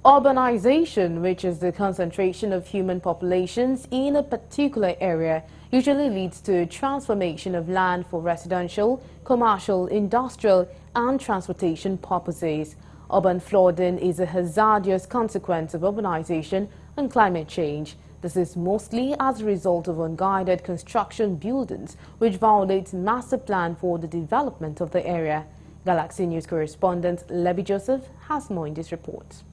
Urbanization, which is the concentration of human populations in a particular area, usually leads to transformation of land for residential, commercial, industrial, and transportation purposes. Urban flooding is a hazardous consequence of urbanization and climate change. This is mostly as a result of unguided construction buildings, which violates master plan for the development of the area. Galaxy News correspondent Lebby Joseph has more in this report.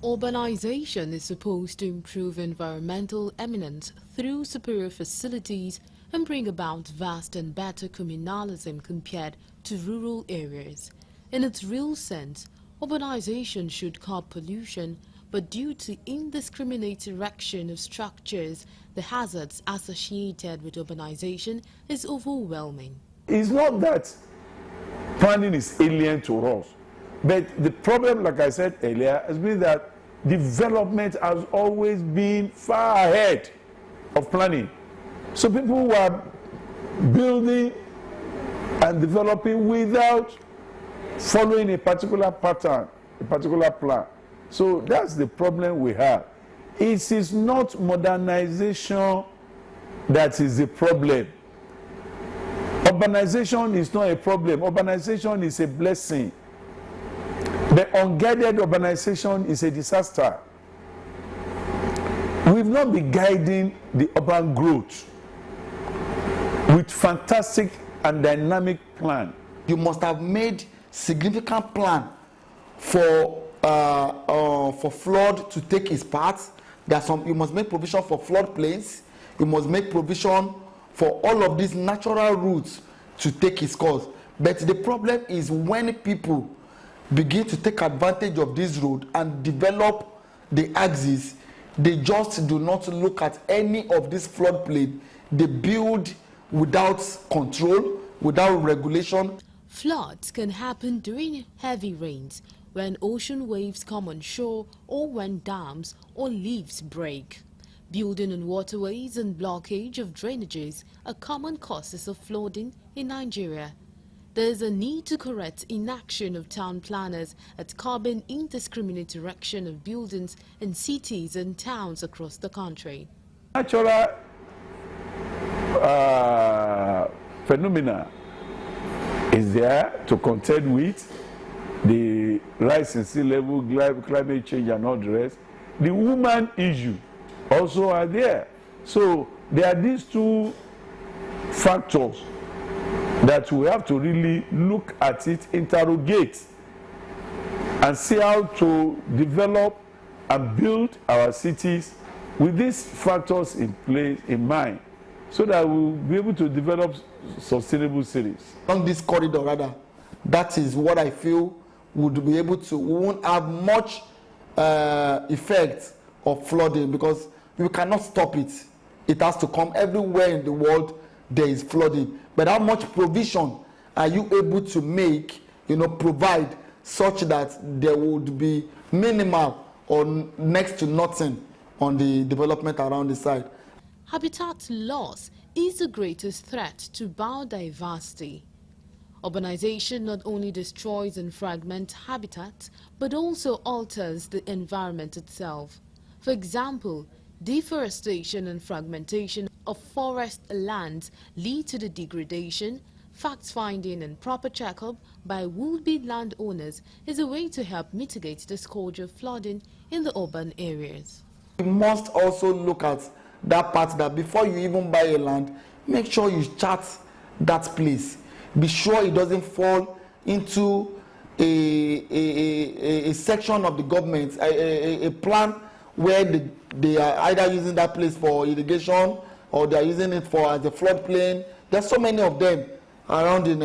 Urbanization is supposed to improve environmental eminence through superior facilities and bring about vast and better communalism compared to rural areas. In its real sense, urbanization should curb pollution, but due to indiscriminate erection of structures, the hazards associated with urbanization is overwhelming. It's not that planning is alien to us, but the problem, like I said earlier, has been that development has always been far ahead of planning. So people were building and developing without following a particular pattern, a particular plan. So that's the problem we have. It is not modernization that is the problem. Urbanization is not a problem. Urbanization is a blessing. The unguided urbanization is a disaster. We've not been guiding the urban growth with fantastic and dynamic plan. You must have made significant plan for flood to take its part. You must make provision for flood plains. You must make provision for all of these natural routes to take its course. But the problem is when people begin to take advantage of this road and develop the axis, they just do not look at any of this floodplain. They build without control, without regulation. Floods can happen during heavy rains, when ocean waves come on shore, or when dams or levees break. Building on waterways and blockage of drainages are common causes of flooding in Nigeria. There is a need to correct inaction of town planners at curbing indiscriminate erection of buildings in cities and towns across the country. Natural phenomena is there to contend with the rise in sea level, climate change and all the rest. The woman issue also are there. So there are these two factors that we have to really look at it, interrogate, and see how to develop and build our cities with these factors in place, in mind, so that we'll be able to develop sustainable cities. On this corridor, rather, that is what I feel would be able to, we won't have much effect of flooding because we cannot stop it. It has to come everywhere in the world. There is flooding, but how much provision are you able to make, provide such that there would be minimal or next to nothing on the development around the site? Habitat loss is the greatest threat to biodiversity. Urbanization not only destroys and fragments habitat, but also alters the environment itself. For example, deforestation and fragmentation of forest lands lead to the degradation. Fact-finding and proper checkup by would-be landowners is a way to help mitigate the scourge of flooding in the urban areas. You must also look at that part that before you even buy a land, make sure you chart that place. Be sure it doesn't fall into a section of the government, a plan where they are either using that place for irrigation or they are using it for as a floodplain. There's so many of them around in,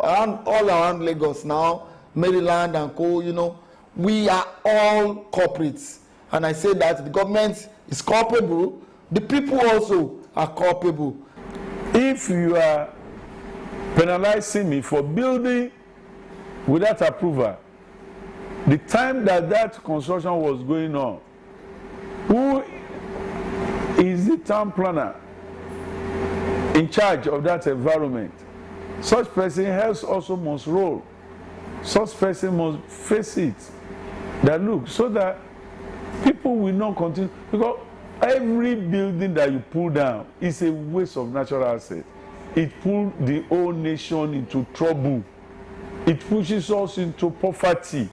all around Lagos now, Maryland and co. We are all culprits, and I say that the government is culpable. The people also are culpable. If you are penalizing me for building without approval, the time that construction was going on, who is the town planner in charge of that environment? Such person else also must roll. Such person must face it. that look, so that people will not continue, because every building that you pull down is a waste of natural assets. It pulls the whole nation into trouble. It pushes us into poverty.